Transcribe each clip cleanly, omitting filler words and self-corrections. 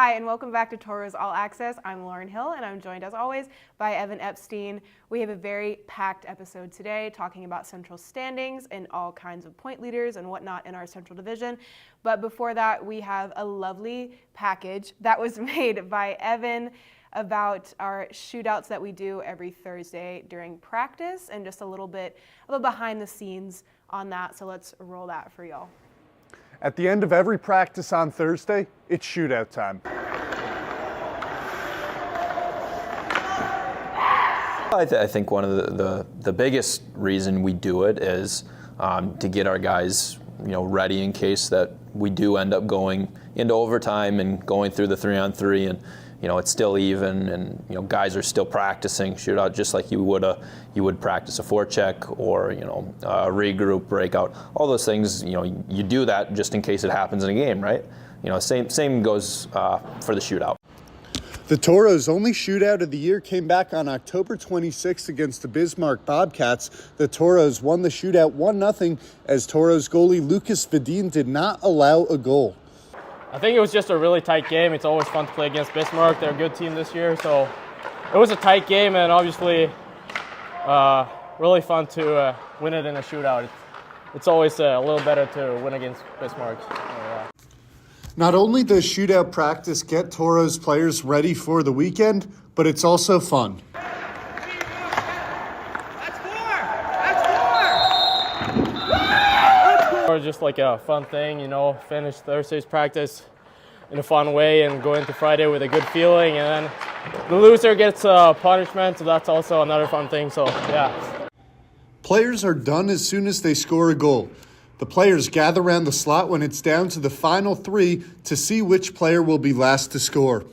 Hi, and welcome back to Tauros All Access. I'm Lauren Hill, and I'm joined as always by Evan Epstein. We have a very packed episode today talking about Central standings and all kinds of point leaders and whatnot in our Central Division. But before that, we have a lovely package that was made by Evan about our shootouts that we do every Thursday during practice and just a little behind the scenes on that. So let's roll that for y'all. At the end of every practice on Thursday, it's shootout time. I think one of the biggest reason we do it is to get our guys, ready in case that we do end up going into overtime and going through the 3-on-3 and it's still even, and guys are still practicing shootout just like you would practice a forecheck or a regroup breakout. All those things, you do that just in case it happens in a game, right? Same goes for the shootout. The Tauros' only shootout of the year came back on October 26th against the Bismarck Bobcats. The Tauros won the shootout 1-0 as Tauros goalie Lucas Vidin did not allow a goal. I think it was just a really tight game. It's always fun to play against Bismarck. They're a good team this year, so it was a tight game and obviously really fun to win it in a shootout. It's always a little better to win against Bismarck. Not only does shootout practice get Tauros players ready for the weekend, but it's also fun. It's just like a fun thing, finish Thursday's practice in a fun way and go into Friday with a good feeling, and then the loser gets a punishment, so that's also another fun thing, so yeah. Players are done as soon as they score a goal. The players gather around the slot when it's down to the final 3 to see which player will be last to score.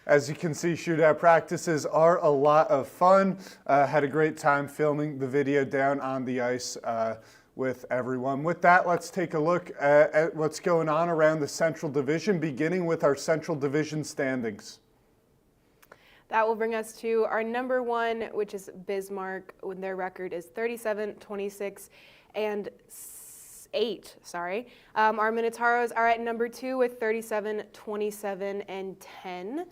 As you can see, shootout practices are a lot of fun. Had a great time filming the video down on the ice with everyone. With that, let's take a look at what's going on around the Central Division, beginning with our Central Division standings. That will bring us to our number 1, which is Bismarck, when their record is 37-26 and 8. Our Minotauros are at number 2 with 37-27 and 10.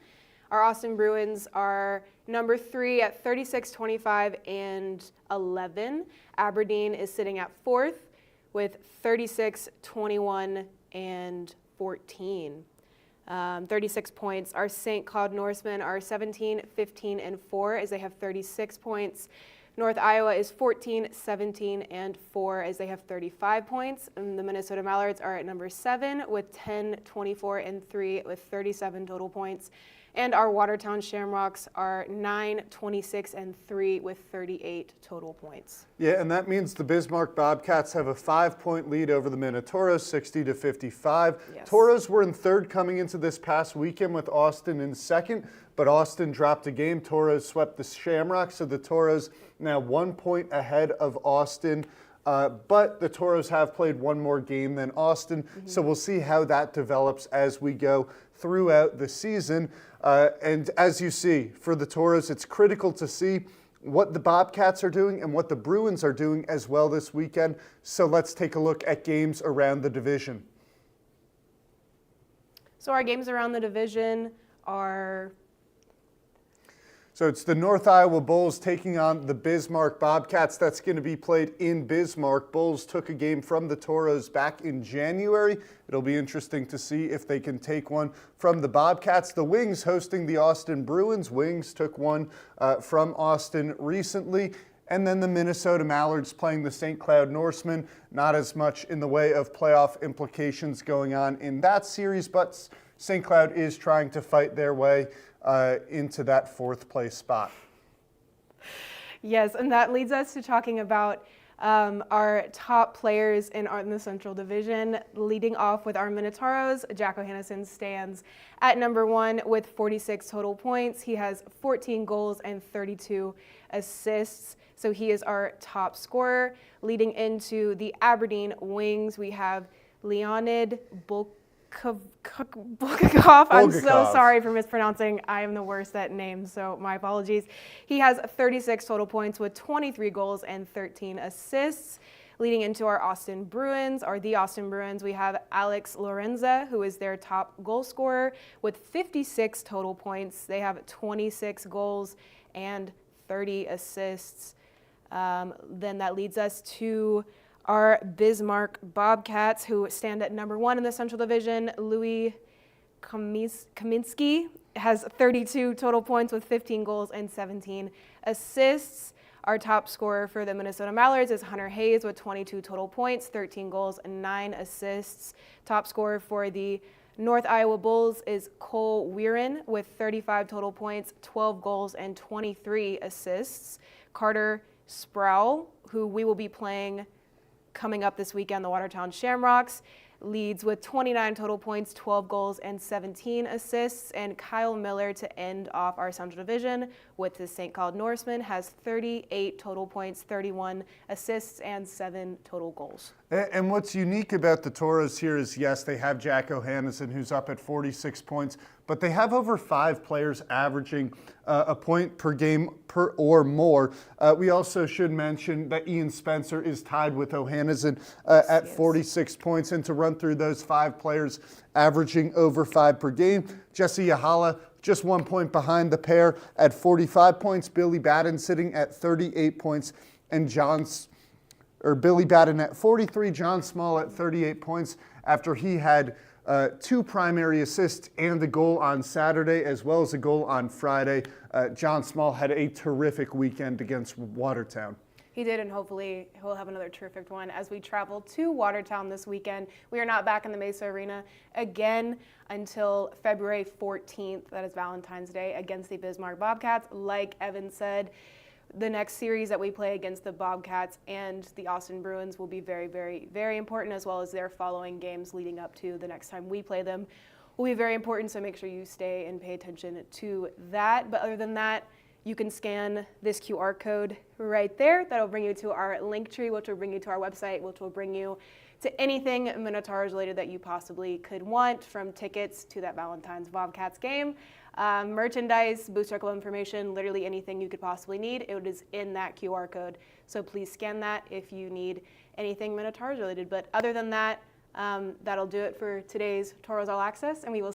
Our Austin Bruins are number 3 at 36-25 and 11. Aberdeen is sitting at 4th with 36-21 and 14. 36 points. Our St. Cloud Norsemen are 17-15 and 4 as they have 36 points. North Iowa is 14-17 and 4 as they have 35 points. And the Minnesota Mallards are at number 7 with 10-24 and 3 with 37 total points. And our Watertown Shamrocks are 9-26 and 3 with 38 total points. Yeah, and that means the Bismarck Bobcats have a 5-point lead over the Minotauros, 60-55. Yes. Tauros were in 3rd coming into this past weekend with Austin in 2nd, but Austin dropped a game. Tauros swept the Shamrocks, so the Tauros now 1 point ahead of Austin. But the Tauros have played one more game than Austin, so we'll see how that develops as we go throughout the season. And as you see, for the Tauros, it's critical to see what the Bobcats are doing and what the Bruins are doing as well this weekend. So let's take a look at games around the division. So our games around the division are... So it's the North Iowa Bulls taking on the Bismarck Bobcats. That's going to be played in Bismarck. Bulls took a game from the Tauros back in January. It'll be interesting to see if they can take one from the Bobcats. The Wings hosting the Austin Bruins. Wings took one from Austin recently. And then the Minnesota Mallards playing the St. Cloud Norsemen. Not as much in the way of playoff implications going on in that series, but St. Cloud is trying to fight their way into that 4th place spot. Yes, and that leads us to talking about our top players in the Central Division, leading off with our Minotauros. Jack O'Hannison stands at number 1 with 46 total points. He has 14 goals and 32 assists, so he is our top scorer. Leading into the Aberdeen Wings, we have Leonid Bulgakov. I'm so Bulgakov. sorry for mispronouncing. I am the worst at names, so my apologies. He has 36 total points with 23 goals and 13 assists. Leading into our Austin Bruins, we have Alex Lorenza, who is their top goal scorer with 56 total points. They have 26 goals and 30 assists. Then that leads us to our Bismarck Bobcats, who stand at number 1 in the Central Division. Louis Kaminsky has 32 total points with 15 goals and 17 assists. Our top scorer for the Minnesota Mallards is Hunter Hayes with 22 total points, 13 goals, and 9 assists. Top scorer for the North Iowa Bulls is Cole Weirin with 35 total points, 12 goals, and 23 assists. Carter Sproul, who we will be playing coming up this weekend, the Watertown Shamrocks, leads with 29 total points, 12 goals, and 17 assists. And Kyle Miller, to end off our Central Division with the St. Cloud Norsemen, has 38 total points, 31 assists, and 7 total goals. And what's unique about the Tauros here is, yes, they have Jack O'Hanneson, who's up at 46 points, but they have over 5 players averaging a point per game or more. We also should mention that Ian Spencer is tied with O'Hanneson at 46 points. And to run through those 5 players averaging over 5 per game, Jesse Yahala just 1 point behind the pair at 45 points. Billy Batten sitting at 38 points, and Billy Batten at 43, John Small at 38 points after he had 2 primary assists and a goal on Saturday as well as a goal on Friday. John Small had a terrific weekend against Watertown. He did, and hopefully he'll have another terrific one as we travel to Watertown this weekend. We are not back in the Mesa Arena again until February 14th. That is Valentine's Day against the Bismarck Bobcats. Like Evan said, the next series that we play against the Bobcats and the Austin Bruins will be very, very, very important, as well as their following games leading up to the next time we play them will be very important, so make sure you stay and pay attention to that. But other than that, you can scan this QR code right there. That'll bring you to our link tree, which will bring you to our website, which will bring you to anything Minotaurs related that you possibly could want, from tickets to that Valentine's Bobcats game. Merchandise, booth circle information, literally anything you could possibly need, it is in that QR code. So please scan that if you need anything Minotaurs related. But other than that, that'll do it for today's Tauros All Access, and we will